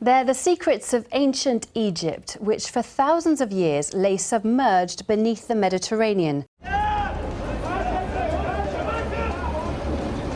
They're the secrets of ancient Egypt, which for thousands of years lay submerged beneath the Mediterranean.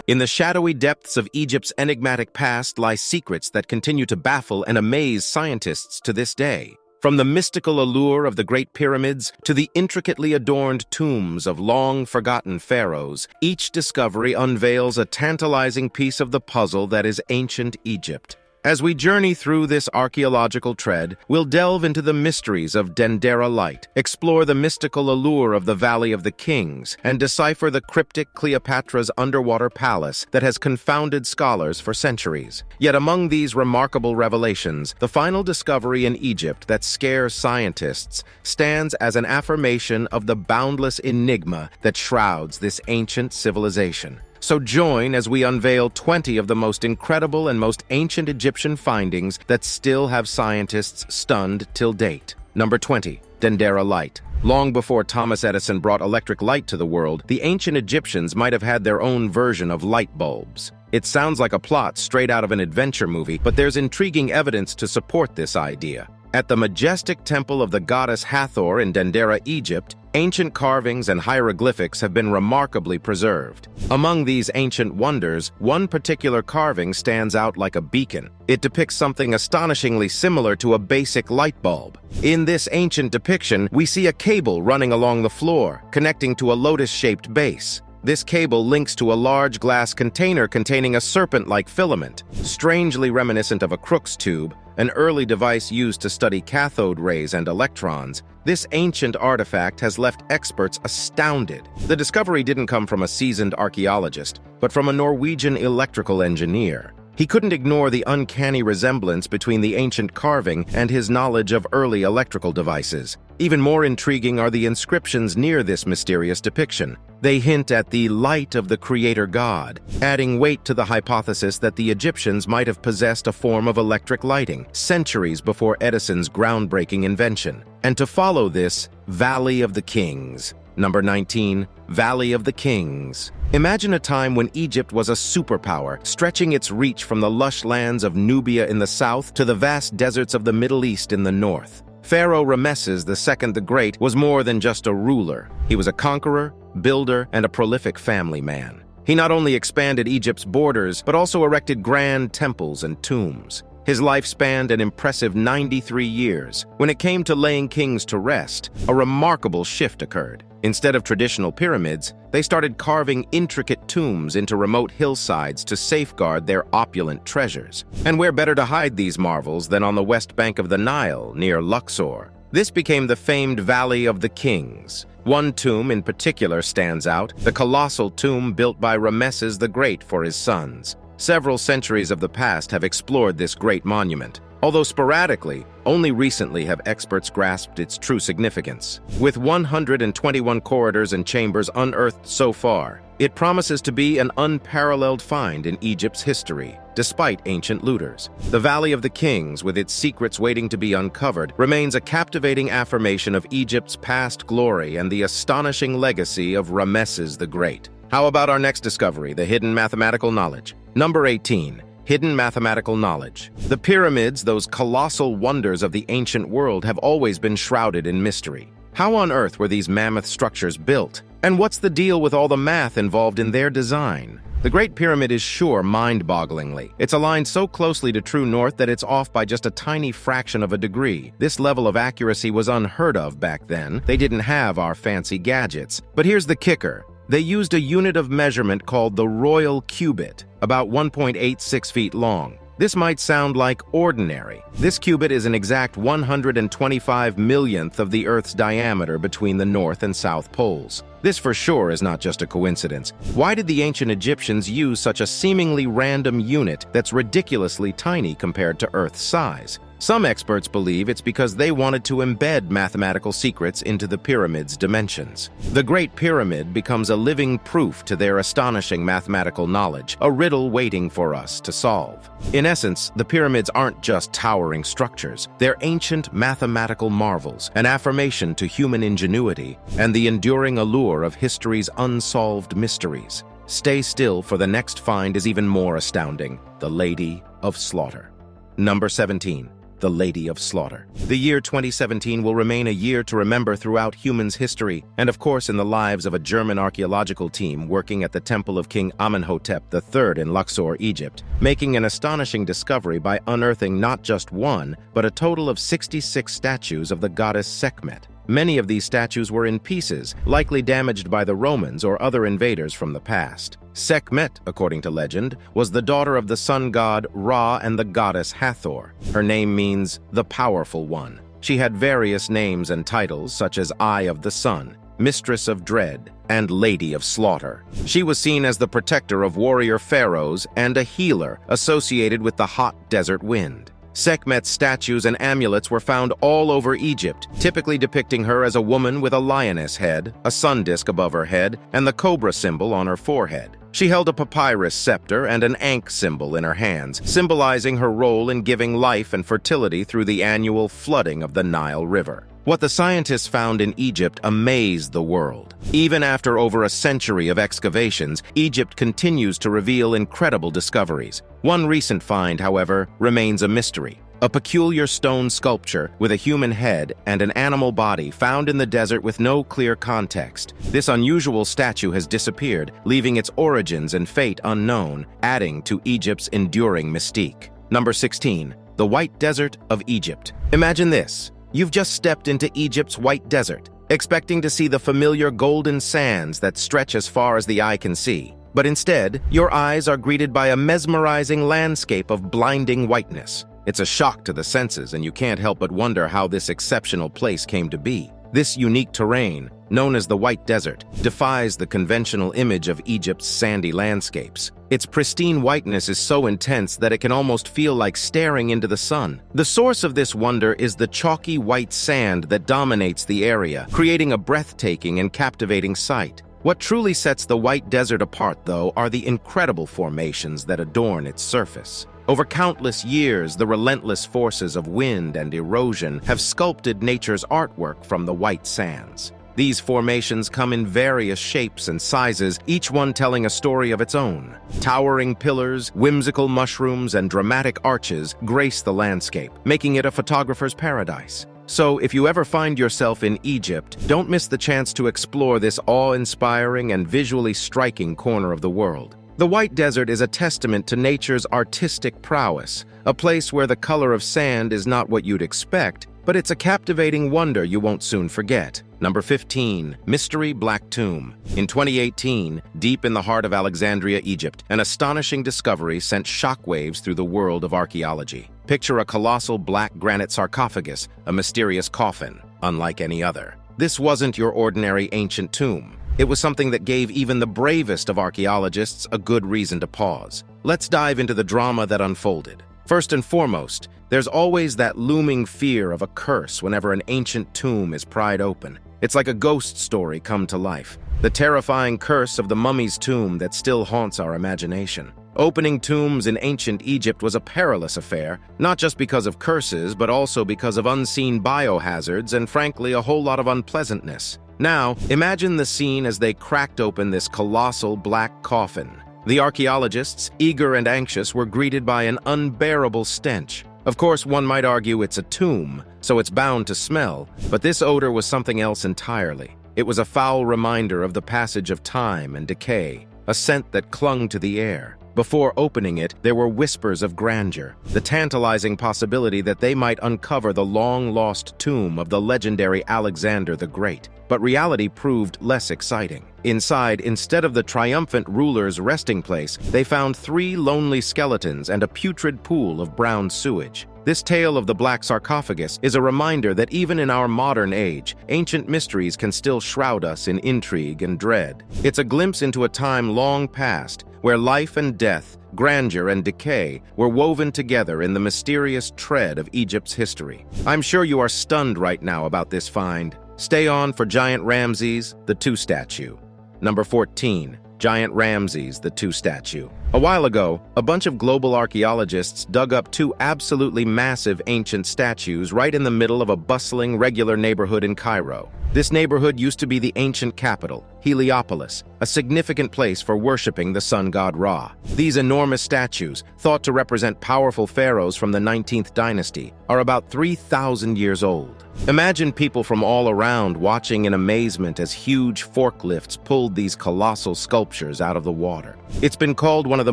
In the shadowy depths of Egypt's enigmatic past lie secrets that continue to baffle and amaze scientists to this day. From the mystical allure of the Great Pyramids to the intricately adorned tombs of long-forgotten pharaohs, each discovery unveils a tantalizing piece of the puzzle that is ancient Egypt. As we journey through this archaeological tread, we'll delve into the mysteries of Dendera Light, explore the mystical allure of the Valley of the Kings, and decipher the cryptic Cleopatra's underwater palace that has confounded scholars for centuries. Yet among these remarkable revelations, the final discovery in Egypt that scares scientists stands as an affirmation of the boundless enigma that shrouds this ancient civilization. So join as we unveil 20 of the most incredible and most ancient Egyptian findings that still have scientists stunned till date. Number 20. Dendera Light. Long before Thomas Edison brought electric light to the world, the ancient Egyptians might have had their own version of light bulbs. It sounds like a plot straight out of an adventure movie, but there's intriguing evidence to support this idea. At the majestic temple of the goddess Hathor in Dendera, Egypt, ancient carvings and hieroglyphics have been remarkably preserved. Among these ancient wonders, one particular carving stands out like a beacon. It depicts something astonishingly similar to a basic light bulb. In this ancient depiction, we see a cable running along the floor, connecting to a lotus-shaped base. This cable links to a large glass container containing a serpent-like filament, strangely reminiscent of a Crookes tube, an early device used to study cathode rays and electrons. This ancient artifact has left experts astounded. The discovery didn't come from a seasoned archaeologist, but from a Norwegian electrical engineer. He couldn't ignore the uncanny resemblance between the ancient carving and his knowledge of early electrical devices. Even more intriguing are the inscriptions near this mysterious depiction. They hint at the light of the creator god, adding weight to the hypothesis that the Egyptians might have possessed a form of electric lighting centuries before Edison's groundbreaking invention. And to follow this, Valley of the Kings. Number 19. Valley of the Kings. Imagine a time when Egypt was a superpower, stretching its reach from the lush lands of Nubia in the south to the vast deserts of the Middle East in the north. Pharaoh Ramses II the Great was more than just a ruler. He was a conqueror, builder, and a prolific family man. He not only expanded Egypt's borders, but also erected grand temples and tombs. His life spanned an impressive 93 years. When it came to laying kings to rest, a remarkable shift occurred. Instead of traditional pyramids, they started carving intricate tombs into remote hillsides to safeguard their opulent treasures. And where better to hide these marvels than on the west bank of the Nile, near Luxor? This became the famed Valley of the Kings. One tomb in particular stands out, the colossal tomb built by Ramses the Great for his sons. Several centuries of the past have explored this great monument. Although sporadically, only recently have experts grasped its true significance. With 121 corridors and chambers unearthed so far, it promises to be an unparalleled find in Egypt's history, despite ancient looters. The Valley of the Kings, with its secrets waiting to be uncovered, remains a captivating affirmation of Egypt's past glory and the astonishing legacy of Ramses the Great. How about our next discovery, the hidden mathematical knowledge? Number 18. Hidden mathematical knowledge. The pyramids, those colossal wonders of the ancient world, have always been shrouded in mystery. How on earth were these mammoth structures built? And what's the deal with all the math involved in their design? The Great Pyramid is sure mind-bogglingly. It's aligned so closely to true north that it's off by just a tiny fraction of a degree. This level of accuracy was unheard of back then. They didn't have our fancy gadgets. But here's the kicker. They used a unit of measurement called the royal cubit, about 1.86 feet long. This might sound like ordinary. This cubit is an exact 125 millionth of the Earth's diameter between the North and South poles. This for sure is not just a coincidence. Why did the ancient Egyptians use such a seemingly random unit that's ridiculously tiny compared to Earth's size? Some experts believe it's because they wanted to embed mathematical secrets into the pyramid's dimensions. The Great Pyramid becomes a living proof to their astonishing mathematical knowledge, a riddle waiting for us to solve. In essence, the pyramids aren't just towering structures. They're ancient mathematical marvels, an affirmation to human ingenuity, and the enduring allure of history's unsolved mysteries. Stay still, for the next find is even more astounding: the Lady of Slaughter. Number 17. The Lady of Slaughter. The year 2017 will remain a year to remember throughout humans' history, and of course in the lives of a German archaeological team working at the temple of King Amenhotep III in Luxor, Egypt, making an astonishing discovery by unearthing not just one, but a total of 66 statues of the goddess Sekhmet. Many of these statues were in pieces, likely damaged by the Romans or other invaders from the past. Sekhmet, according to legend, was the daughter of the sun god Ra and the goddess Hathor. Her name means the powerful one. She had various names and titles such as Eye of the Sun, Mistress of Dread, and Lady of Slaughter. She was seen as the protector of warrior pharaohs and a healer associated with the hot desert wind. Sekhmet's statues and amulets were found all over Egypt, typically depicting her as a woman with a lioness head, a sun disk above her head, and the cobra symbol on her forehead. She held a papyrus scepter and an ankh symbol in her hands, symbolizing her role in giving life and fertility through the annual flooding of the Nile River. What the scientists found in Egypt amazed the world. Even after over a century of excavations, Egypt continues to reveal incredible discoveries. One recent find, however, remains a mystery. A peculiar stone sculpture with a human head and an animal body found in the desert with no clear context. This unusual statue has disappeared, leaving its origins and fate unknown, adding to Egypt's enduring mystique. Number 16. The White Desert of Egypt. Imagine this. You've just stepped into Egypt's white desert, expecting to see the familiar golden sands that stretch as far as the eye can see. But instead, your eyes are greeted by a mesmerizing landscape of blinding whiteness. It's a shock to the senses, and you can't help but wonder how this exceptional place came to be. This unique terrain, known as the White Desert, defies the conventional image of Egypt's sandy landscapes. Its pristine whiteness is so intense that it can almost feel like staring into the sun. The source of this wonder is the chalky white sand that dominates the area, creating a breathtaking and captivating sight. What truly sets the White Desert apart, though, are the incredible formations that adorn its surface. Over countless years, the relentless forces of wind and erosion have sculpted nature's artwork from the white sands. These formations come in various shapes and sizes, each one telling a story of its own. Towering pillars, whimsical mushrooms, and dramatic arches grace the landscape, making it a photographer's paradise. So, if you ever find yourself in Egypt, don't miss the chance to explore this awe-inspiring and visually striking corner of the world. The White Desert is a testament to nature's artistic prowess, a place where the color of sand is not what you'd expect, but it's a captivating wonder you won't soon forget. Number 15. Mystery Black Tomb. In 2018, deep in the heart of Alexandria, Egypt, an astonishing discovery sent shockwaves through the world of archaeology. Picture a colossal black granite sarcophagus, a mysterious coffin, unlike any other. This wasn't your ordinary ancient tomb. It was something that gave even the bravest of archaeologists a good reason to pause. Let's dive into the drama that unfolded. First and foremost, there's always that looming fear of a curse whenever an ancient tomb is pried open. It's like a ghost story come to life. The terrifying curse of the mummy's tomb that still haunts our imagination. Opening tombs in ancient Egypt was a perilous affair, not just because of curses, but also because of unseen biohazards and, frankly, a whole lot of unpleasantness. Now, imagine the scene as they cracked open this colossal black coffin. The archaeologists, eager and anxious, were greeted by an unbearable stench. Of course, one might argue it's a tomb, so it's bound to smell, but this odor was something else entirely. It was a foul reminder of the passage of time and decay, a scent that clung to the air. Before opening it, there were whispers of grandeur, the tantalizing possibility that they might uncover the long-lost tomb of the legendary Alexander the Great. But reality proved less exciting. Inside, instead of the triumphant ruler's resting place, they found 3 lonely skeletons and a putrid pool of brown sewage. This tale of the black sarcophagus is a reminder that even in our modern age, ancient mysteries can still shroud us in intrigue and dread. It's a glimpse into a time long past, where life and death, grandeur and decay were woven together in the mysterious thread of Egypt's history. I'm sure you are stunned right now about this find. Stay on for Giant Ramses, the II statue. Number 14. Giant Ramses, the II statue. A while ago, a bunch of global archaeologists dug up two absolutely massive ancient statues right in the middle of a bustling, regular neighborhood in Cairo. This neighborhood used to be the ancient capital, Heliopolis, a significant place for worshipping the sun god Ra. These enormous statues, thought to represent powerful pharaohs from the 19th dynasty, are about 3,000 years old. Imagine people from all around watching in amazement as huge forklifts pulled these colossal sculptures out of the water. It's been called one of the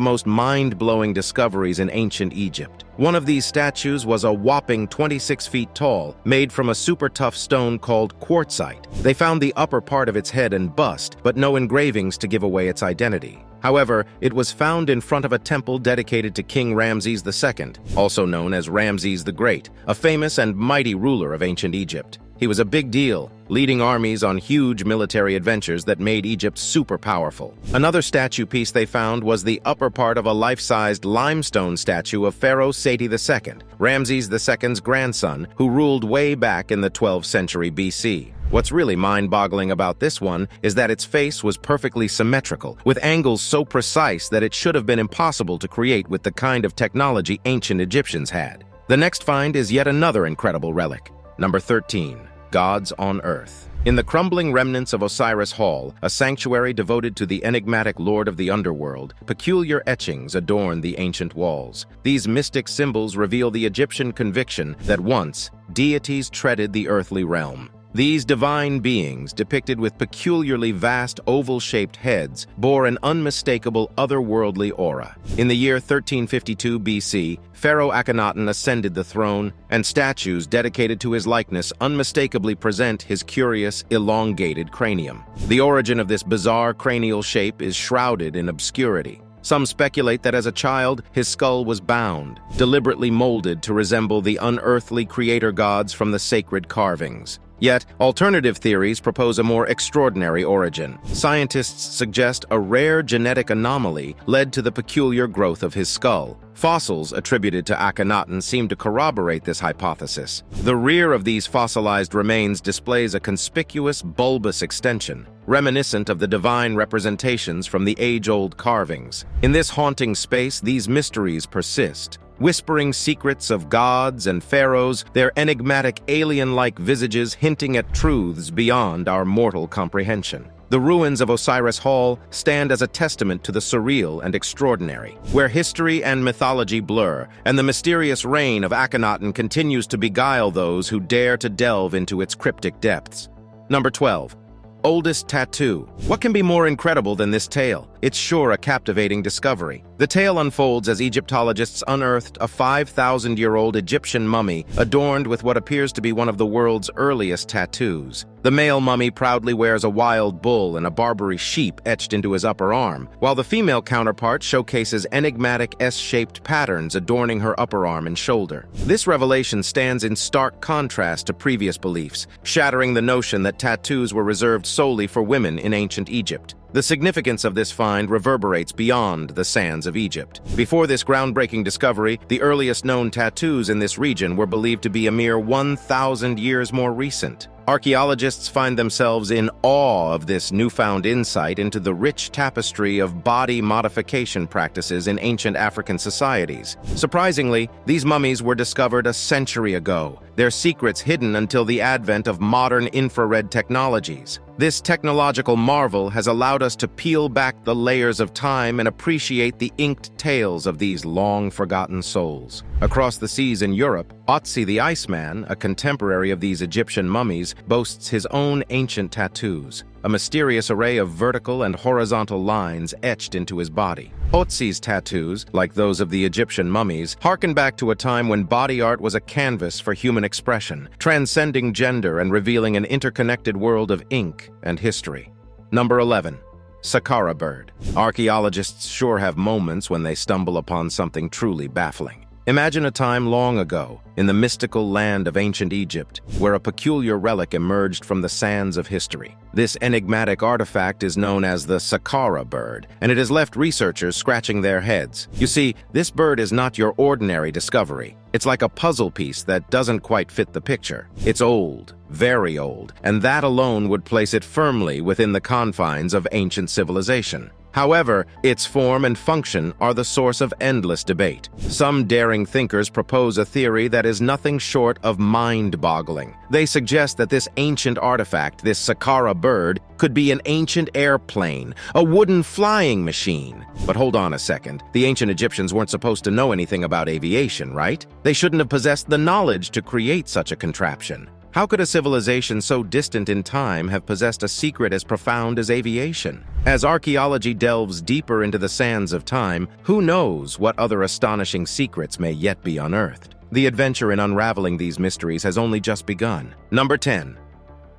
most mind-blowing discoveries in ancient Egypt. One of these statues was a whopping 26 feet tall, made from a super tough stone called quartzite. They found the upper part of its head and bust, but no engravings to give away its identity. However, it was found in front of a temple dedicated to King Ramses II, also known as Ramses the Great, a famous and mighty ruler of ancient Egypt. He was a big deal, leading armies on huge military adventures that made Egypt super powerful. Another statue piece they found was the upper part of a life-sized limestone statue of Pharaoh Seti II, Ramses II's grandson, who ruled way back in the 12th century BC. What's really mind-boggling about this one is that its face was perfectly symmetrical, with angles so precise that it should have been impossible to create with the kind of technology ancient Egyptians had. The next find is yet another incredible relic. Number 13. Gods on Earth. In the crumbling remnants of Osiris Hall, a sanctuary devoted to the enigmatic lord of the underworld, peculiar etchings adorn the ancient walls. These mystic symbols reveal the Egyptian conviction that once, deities treaded the earthly realm. These divine beings, depicted with peculiarly vast oval-shaped heads, bore an unmistakable otherworldly aura. In the year 1352 BC, Pharaoh Akhenaten ascended the throne, and statues dedicated to his likeness unmistakably present his curious, elongated cranium. The origin of this bizarre cranial shape is shrouded in obscurity. Some speculate that as a child, his skull was bound, deliberately molded to resemble the unearthly creator gods from the sacred carvings. Yet, alternative theories propose a more extraordinary origin. Scientists suggest a rare genetic anomaly led to the peculiar growth of his skull. Fossils attributed to Akhenaten seem to corroborate this hypothesis. The rear of these fossilized remains displays a conspicuous bulbous extension, reminiscent of the divine representations from the age-old carvings. In this haunting space, these mysteries persist, whispering secrets of gods and pharaohs, their enigmatic alien-like visages hinting at truths beyond our mortal comprehension. The ruins of Osiris Hall stand as a testament to the surreal and extraordinary, where history and mythology blur, and the mysterious reign of Akhenaten continues to beguile those who dare to delve into its cryptic depths. Number 12. Oldest tattoo. What can be more incredible than this tale? It's sure a captivating discovery. The tale unfolds as Egyptologists unearthed a 5,000-year-old Egyptian mummy adorned with what appears to be one of the world's earliest tattoos. The male mummy proudly wears a wild bull and a Barbary sheep etched into his upper arm, while the female counterpart showcases enigmatic S-shaped patterns adorning her upper arm and shoulder. This revelation stands in stark contrast to previous beliefs, shattering the notion that tattoos were reserved solely for women in ancient Egypt. The significance of this find reverberates beyond the sands of Egypt. Before this groundbreaking discovery, the earliest known tattoos in this region were believed to be a mere 1,000 years more recent. Archaeologists find themselves in awe of this newfound insight into the rich tapestry of body modification practices in ancient African societies. Surprisingly, these mummies were discovered a century ago, their secrets hidden until the advent of modern infrared technologies. This technological marvel has allowed us to peel back the layers of time and appreciate the inked tales of these long-forgotten souls. Across the seas in Europe, Otzi the Iceman, a contemporary of these Egyptian mummies, boasts his own ancient tattoos, a mysterious array of vertical and horizontal lines etched into his body. Otzi's tattoos, like those of the Egyptian mummies, harken back to a time when body art was a canvas for human expression, transcending gender and revealing an interconnected world of ink and history. Number 11. Sakara Bird. Archaeologists sure have moments when they stumble upon something truly baffling. Imagine a time long ago, in the mystical land of ancient Egypt, where a peculiar relic emerged from the sands of history. This enigmatic artifact is known as the Sakara Bird, and it has left researchers scratching their heads. You see, this bird is not your ordinary discovery. It's like a puzzle piece that doesn't quite fit the picture. It's old, very old, and that alone would place it firmly within the confines of ancient civilization. However, its form and function are the source of endless debate. Some daring thinkers propose a theory that is nothing short of mind-boggling. They suggest that this ancient artifact, this Sakara Bird, could be an ancient airplane, a wooden flying machine. But hold on a second. The ancient Egyptians weren't supposed to know anything about aviation, right? They shouldn't have possessed the knowledge to create such a contraption. How could a civilization so distant in time have possessed a secret as profound as aviation? As archaeology delves deeper into the sands of time, who knows what other astonishing secrets may yet be unearthed? The adventure in unraveling these mysteries has only just begun. Number 10.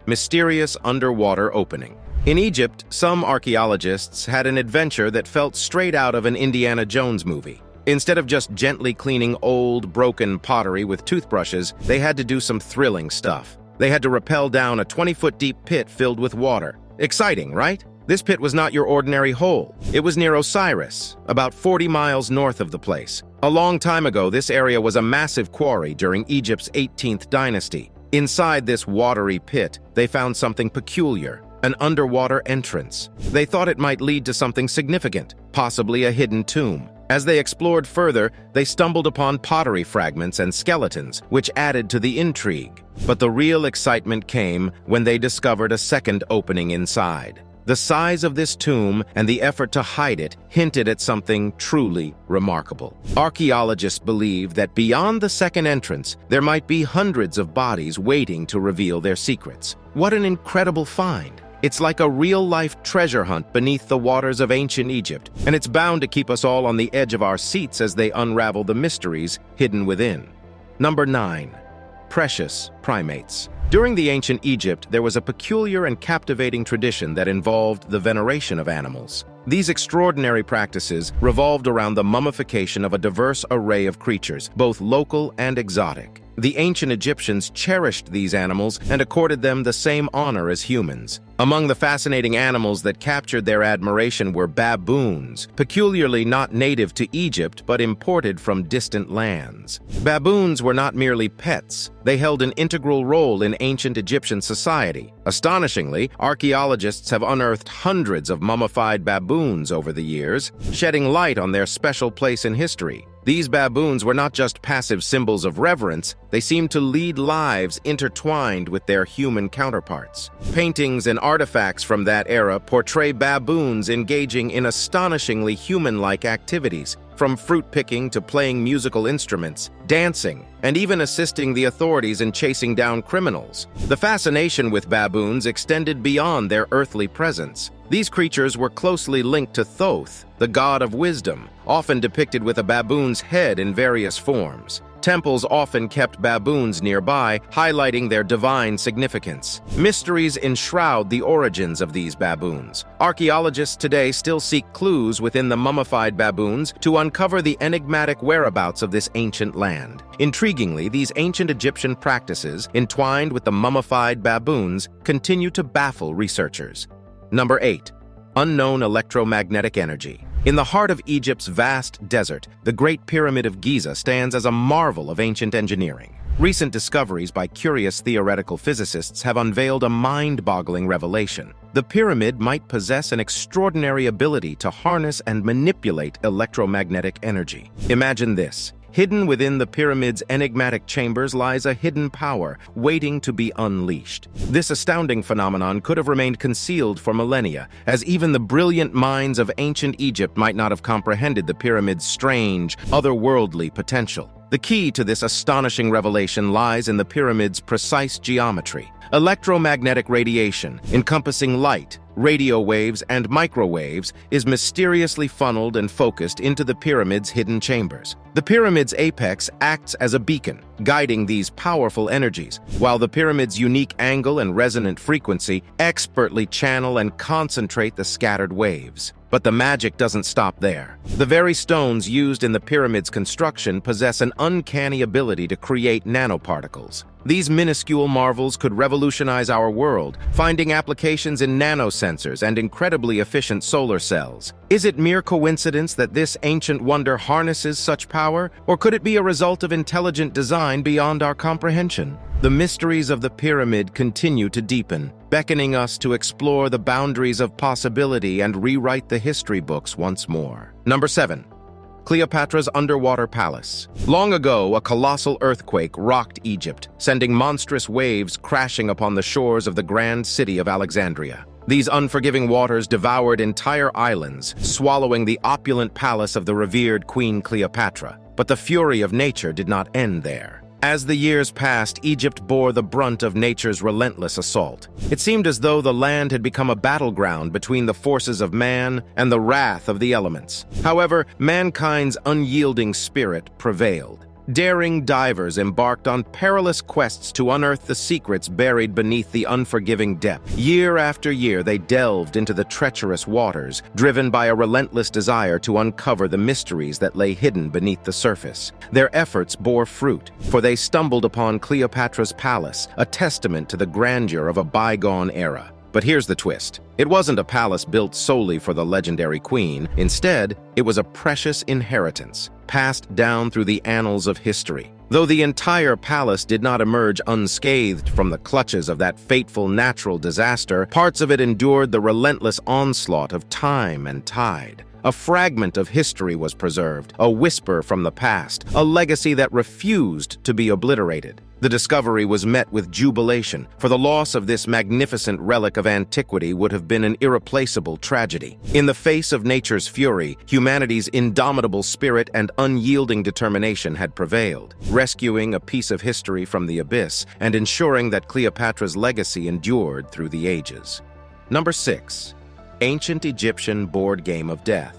Mysterious underwater opening. In Egypt, some archaeologists had an adventure that felt straight out of an Indiana Jones movie. Instead of just gently cleaning old, broken pottery with toothbrushes, they had to do some thrilling stuff. They had to rappel down a 20-foot deep pit filled with water. Exciting, right? This pit was not your ordinary hole. It was near Osiris, about 40 miles north of the place. A long time ago, this area was a massive quarry during Egypt's 18th dynasty. Inside this watery pit, they found something peculiar. An underwater entrance. They thought it might lead to something significant, possibly a hidden tomb. As they explored further, they stumbled upon pottery fragments and skeletons, which added to the intrigue. But the real excitement came when they discovered a second opening inside. The size of this tomb and the effort to hide it hinted at something truly remarkable. Archaeologists believe that beyond the second entrance, there might be hundreds of bodies waiting to reveal their secrets. What an incredible find! It's like a real-life treasure hunt beneath the waters of ancient Egypt, and it's bound to keep us all on the edge of our seats as they unravel the mysteries hidden within. Number 9. Precious primates. During the ancient Egypt, there was a peculiar and captivating tradition that involved the veneration of animals. These extraordinary practices revolved around the mummification of a diverse array of creatures, both local and exotic. The ancient Egyptians cherished these animals and accorded them the same honor as humans. Among the fascinating animals that captured their admiration were baboons, peculiarly not native to Egypt but imported from distant lands. Baboons were not merely pets. They held an integral role in ancient Egyptian society. Astonishingly, archaeologists have unearthed hundreds of mummified baboons over the years, shedding light on their special place in history. These baboons were not just passive symbols of reverence, they seemed to lead lives intertwined with their human counterparts. Paintings and artifacts from that era portray baboons engaging in astonishingly human-like activities, from fruit picking to playing musical instruments, dancing, and even assisting the authorities in chasing down criminals. The fascination with baboons extended beyond their earthly presence. These creatures were closely linked to Thoth, the god of wisdom, often depicted with a baboon's head in various forms. Temples often kept baboons nearby, highlighting their divine significance. Mysteries enshroud the origins of these baboons. Archaeologists today still seek clues within the mummified baboons to uncover the enigmatic whereabouts of this ancient land. Intriguingly, these ancient Egyptian practices, entwined with the mummified baboons, continue to baffle researchers. Number 8. Unknown electromagnetic energy. In the heart of Egypt's vast desert, the Great Pyramid of Giza stands as a marvel of ancient engineering. Recent discoveries by curious theoretical physicists have unveiled a mind-boggling revelation. The pyramid might possess an extraordinary ability to harness and manipulate electromagnetic energy. Imagine this. Hidden within the pyramid's enigmatic chambers lies a hidden power waiting to be unleashed. This astounding phenomenon could have remained concealed for millennia, as even the brilliant minds of ancient Egypt might not have comprehended the pyramid's strange, otherworldly potential. The key to this astonishing revelation lies in the pyramid's precise geometry. Electromagnetic radiation, encompassing light, radio waves, and microwaves, is mysteriously funneled and focused into the pyramid's hidden chambers. The pyramid's apex acts as a beacon, guiding these powerful energies, while the pyramid's unique angle and resonant frequency expertly channel and concentrate the scattered waves. But the magic doesn't stop there. The very stones used in the pyramid's construction possess an uncanny ability to create nanoparticles. These minuscule marvels could revolutionize our world, finding applications in nanosensors and incredibly efficient solar cells. Is it mere coincidence that this ancient wonder harnesses such power, or could it be a result of intelligent design beyond our comprehension? The mysteries of the pyramid continue to deepen, beckoning us to explore the boundaries of possibility and rewrite the history books once more. Number 7. Cleopatra's underwater palace. Long ago, a colossal earthquake rocked Egypt, sending monstrous waves crashing upon the shores of the grand city of Alexandria. These unforgiving waters devoured entire islands, swallowing the opulent palace of the revered Queen Cleopatra. But the fury of nature did not end there. As the years passed, Egypt bore the brunt of nature's relentless assault. It seemed as though the land had become a battleground between the forces of man and the wrath of the elements. However, mankind's unyielding spirit prevailed. Daring divers embarked on perilous quests to unearth the secrets buried beneath the unforgiving depth. Year after year, they delved into the treacherous waters, driven by a relentless desire to uncover the mysteries that lay hidden beneath the surface. Their efforts bore fruit, for they stumbled upon Cleopatra's palace, a testament to the grandeur of a bygone era. But here's the twist. It wasn't a palace built solely for the legendary queen. Instead, it was a precious inheritance, passed down through the annals of history. Though the entire palace did not emerge unscathed from the clutches of that fateful natural disaster, parts of it endured the relentless onslaught of time and tide. A fragment of history was preserved, a whisper from the past, a legacy that refused to be obliterated. The discovery was met with jubilation, for the loss of this magnificent relic of antiquity would have been an irreplaceable tragedy. In the face of nature's fury, humanity's indomitable spirit and unyielding determination had prevailed, rescuing a piece of history from the abyss and ensuring that Cleopatra's legacy endured through the ages. Number 6. Ancient Egyptian board game of death.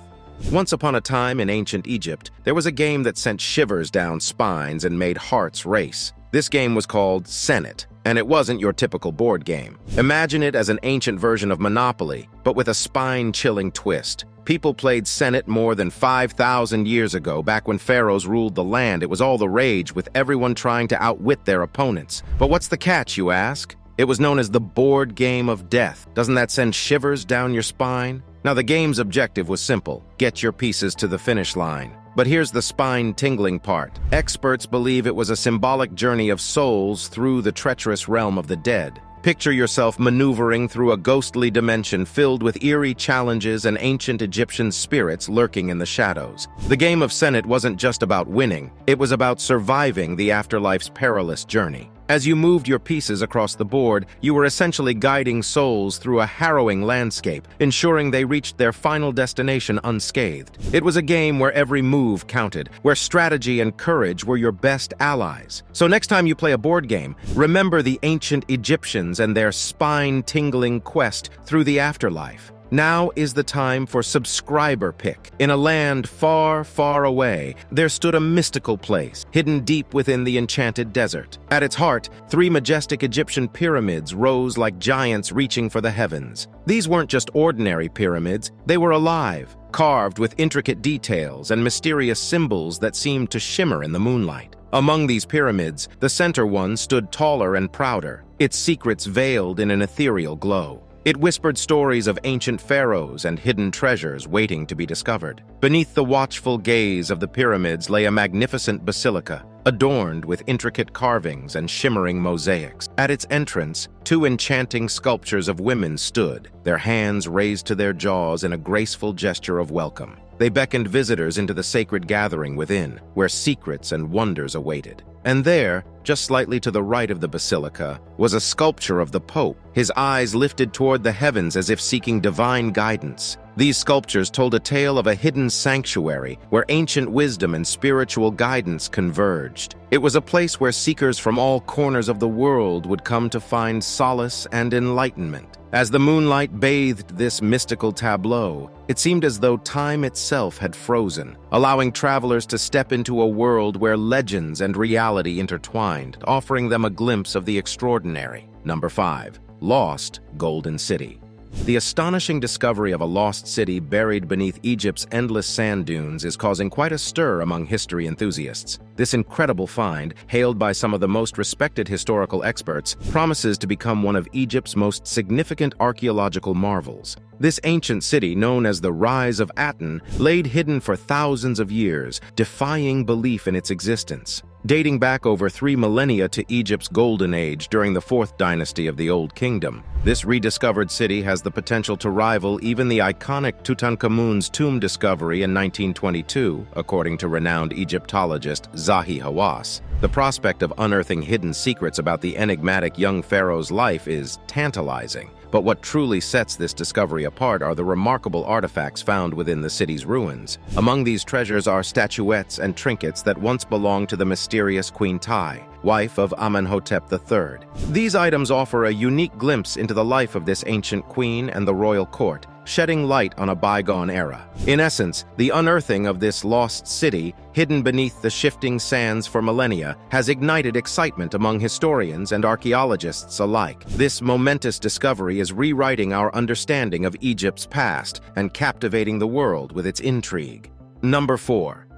Once upon a time in ancient Egypt, there was a game that sent shivers down spines and made hearts race. This game was called Senet, and it wasn't your typical board game. Imagine it as an ancient version of Monopoly, but with a spine-chilling twist. People played Senet more than 5,000 years ago, back when pharaohs ruled the land. It was all the rage, with everyone trying to outwit their opponents. But what's the catch, you ask? It was known as the board game of death. Doesn't that send shivers down your spine? Now, the game's objective was simple: get your pieces to the finish line. But here's the spine-tingling part. Experts believe it was a symbolic journey of souls through the treacherous realm of the dead. Picture yourself maneuvering through a ghostly dimension filled with eerie challenges and ancient Egyptian spirits lurking in the shadows. The game of Senet wasn't just about winning, it was about surviving the afterlife's perilous journey. As you moved your pieces across the board, you were essentially guiding souls through a harrowing landscape, ensuring they reached their final destination unscathed. It was a game where every move counted, where strategy and courage were your best allies. So next time you play a board game, remember the ancient Egyptians and their spine-tingling quest through the afterlife. Now is the time for Subscriber Pick. In a land far, far away, there stood a mystical place, hidden deep within the enchanted desert. At its heart, 3 majestic Egyptian pyramids rose like giants reaching for the heavens. These weren't just ordinary pyramids, they were alive, carved with intricate details and mysterious symbols that seemed to shimmer in the moonlight. Among these pyramids, the center one stood taller and prouder, its secrets veiled in an ethereal glow. It whispered stories of ancient pharaohs and hidden treasures waiting to be discovered. Beneath the watchful gaze of the pyramids lay a magnificent basilica, adorned with intricate carvings and shimmering mosaics. At its entrance, 2 enchanting sculptures of women stood, their hands raised to their jaws in a graceful gesture of welcome. They beckoned visitors into the sacred gathering within, where secrets and wonders awaited. And there, just slightly to the right of the basilica, was a sculpture of the Pope, his eyes lifted toward the heavens as if seeking divine guidance. These sculptures told a tale of a hidden sanctuary where ancient wisdom and spiritual guidance converged. It was a place where seekers from all corners of the world would come to find solace and enlightenment. As the moonlight bathed this mystical tableau, it seemed as though time itself had frozen, allowing travelers to step into a world where legends and reality intertwined, offering them a glimpse of the extraordinary. Number 5. Lost Golden City. The astonishing discovery of a lost city buried beneath Egypt's endless sand dunes is causing quite a stir among history enthusiasts. This incredible find, hailed by some of the most respected historical experts, promises to become one of Egypt's most significant archaeological marvels. This ancient city, known as the Rise of Aten, laid hidden for thousands of years, defying belief in its existence. dating back over 3 millennia to Egypt's golden age during the 4th dynasty of the Old Kingdom. This rediscovered city has the potential to rival even the iconic Tutankhamun's tomb discovery in 1922, according to renowned Egyptologist Zahi Hawass. The prospect of unearthing hidden secrets about the enigmatic young pharaoh's life is tantalizing. But what truly sets this discovery apart are the remarkable artifacts found within the city's ruins. Among these treasures are statuettes and trinkets that once belonged to the mysterious Queen Tai, wife of Amenhotep III. These items offer a unique glimpse into the life of this ancient queen and the royal court, shedding light on a bygone era. In essence, the unearthing of this lost city, hidden beneath the shifting sands for millennia, has ignited excitement among historians and archaeologists alike. This momentous discovery is rewriting our understanding of Egypt's past and captivating the world with its intrigue. Number 4.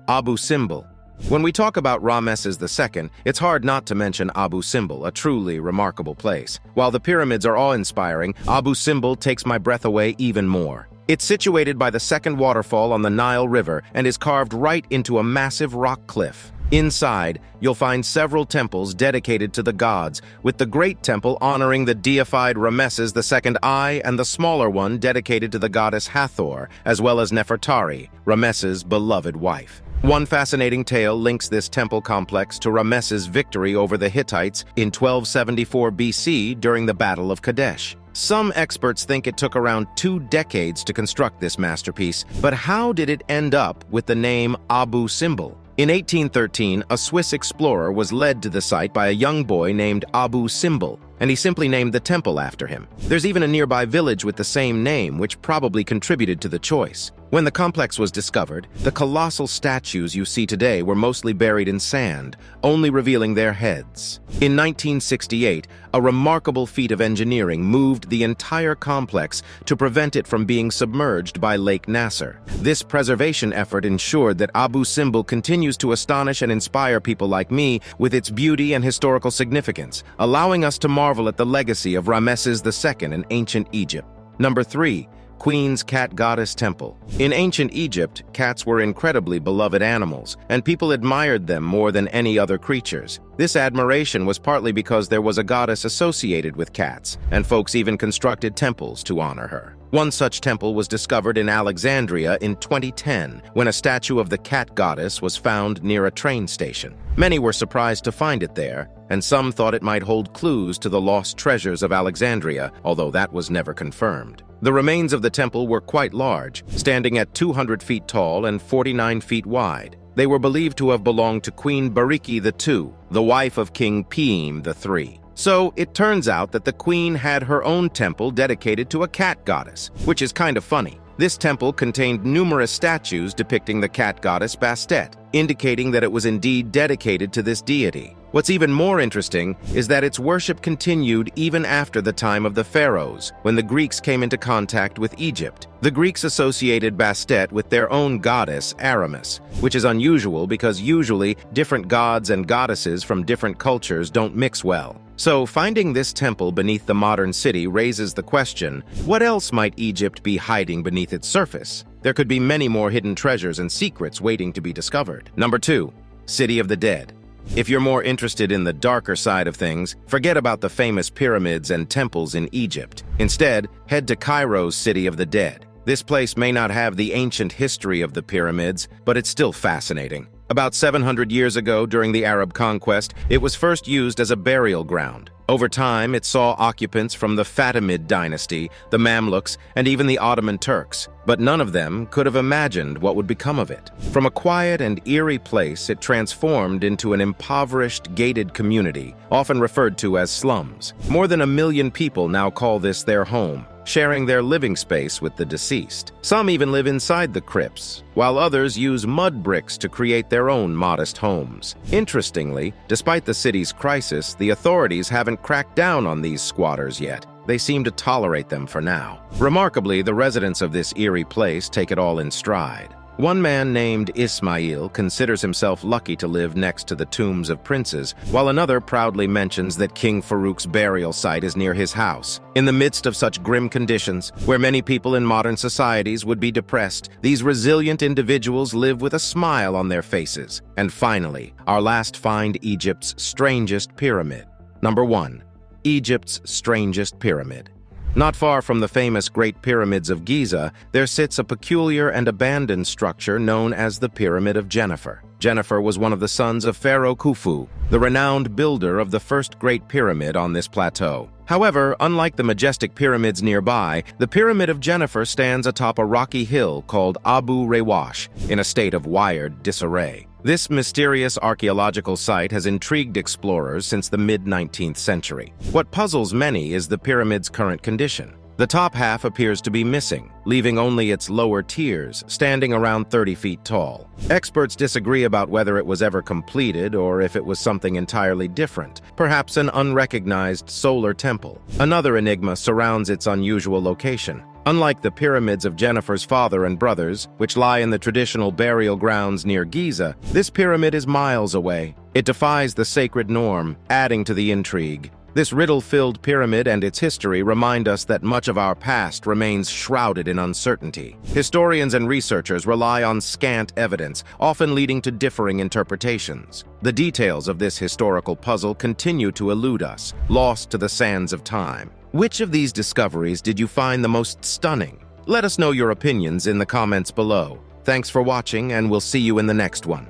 Abu Simbel. When we talk about Ramses II, it's hard not to mention Abu Simbel, a truly remarkable place. While the pyramids are awe-inspiring, Abu Simbel takes my breath away even more. It's situated by the second waterfall on the Nile River and is carved right into a massive rock cliff. Inside, you'll find several temples dedicated to the gods, with the Great Temple honoring the deified Ramses II I and the smaller one dedicated to the goddess Hathor, as well as Nefertari, Ramses' beloved wife. One fascinating tale links this temple complex to Ramses' victory over the Hittites in 1274 BC during the Battle of Kadesh. Some experts think it took around 2 decades to construct this masterpiece, but how did it end up with the name Abu Simbel? In 1813, a Swiss explorer was led to the site by a young boy named Abu Simbel, and he simply named the temple after him. There's even a nearby village with the same name, which probably contributed to the choice. When the complex was discovered, the colossal statues you see today were mostly buried in sand, only revealing their heads. In 1968, a remarkable feat of engineering moved the entire complex to prevent it from being submerged by Lake Nasser. This preservation effort ensured that Abu Simbel continues to astonish and inspire people like me with its beauty and historical significance, allowing us to marvel at the legacy of Ramses II in ancient Egypt. Number 3. Queen's Cat Goddess Temple. In ancient Egypt, cats were incredibly beloved animals, and people admired them more than any other creatures. This admiration was partly because there was a goddess associated with cats, and folks even constructed temples to honor her. One such temple was discovered in Alexandria in 2010, when a statue of the cat goddess was found near a train station. Many were surprised to find it there, and some thought it might hold clues to the lost treasures of Alexandria, although that was never confirmed. The remains of the temple were quite large, standing at 200 feet tall and 49 feet wide. They were believed to have belonged to Queen Bariki II, the wife of King Peem III. So it turns out that the queen had her own temple dedicated to a cat goddess, which is kind of funny. This temple contained numerous statues depicting the cat goddess Bastet, indicating that it was indeed dedicated to this deity. What's even more interesting is that its worship continued even after the time of the pharaohs, when the Greeks came into contact with Egypt. The Greeks associated Bastet with their own goddess, Aramis, which is unusual because usually different gods and goddesses from different cultures don't mix well. So finding this temple beneath the modern city raises the question, what else might Egypt be hiding beneath its surface? There could be many more hidden treasures and secrets waiting to be discovered. Number 2. City of the Dead. If you're more interested in the darker side of things, forget about the famous pyramids and temples in Egypt. Instead, head to Cairo's City of the Dead. This place may not have the ancient history of the pyramids, but it's still fascinating. About 700 years ago, during the Arab conquest, it was first used as a burial ground. Over time, it saw occupants from the Fatimid dynasty, the Mamluks, and even the Ottoman Turks, but none of them could have imagined what would become of it. From a quiet and eerie place, it transformed into an impoverished, gated community, often referred to as slums. More than 1 million people now call this their home, sharing their living space with the deceased. Some even live inside the crypts, while others use mud bricks to create their own modest homes. Interestingly, despite the city's crisis, the authorities haven't cracked down on these squatters yet. They seem to tolerate them for now. Remarkably, the residents of this eerie place take it all in stride. One man named Ismail considers himself lucky to live next to the tombs of princes, while another proudly mentions that King Farouk's burial site is near his house. In the midst of such grim conditions, where many people in modern societies would be depressed, these resilient individuals live with a smile on their faces. And finally, our last find: Egypt's strangest pyramid. Number 1. Egypt's strangest pyramid. Not far from the famous Great Pyramids of Giza, there sits a peculiar and abandoned structure known as the Pyramid of Jennefer. Jennefer was one of the sons of Pharaoh Khufu, the renowned builder of the first Great Pyramid on this plateau. However, unlike the majestic pyramids nearby, the Pyramid of Jennefer stands atop a rocky hill called Abu Rewash, in a state of wired disarray. This mysterious archaeological site has intrigued explorers since the mid-19th century. What puzzles many is the pyramid's current condition. The top half appears to be missing, leaving only its lower tiers, standing around 30 feet tall. Experts disagree about whether it was ever completed or if it was something entirely different, perhaps an unrecognized solar temple. Another enigma surrounds its unusual location. Unlike the pyramids of Jennefer's father and brothers, which lie in the traditional burial grounds near Giza, this pyramid is miles away. It defies the sacred norm, adding to the intrigue. This riddle-filled pyramid and its history remind us that much of our past remains shrouded in uncertainty. Historians and researchers rely on scant evidence, often leading to differing interpretations. The details of this historical puzzle continue to elude us, lost to the sands of time. Which of these discoveries did you find the most stunning? Let us know your opinions in the comments below. Thanks for watching, and we'll see you in the next one.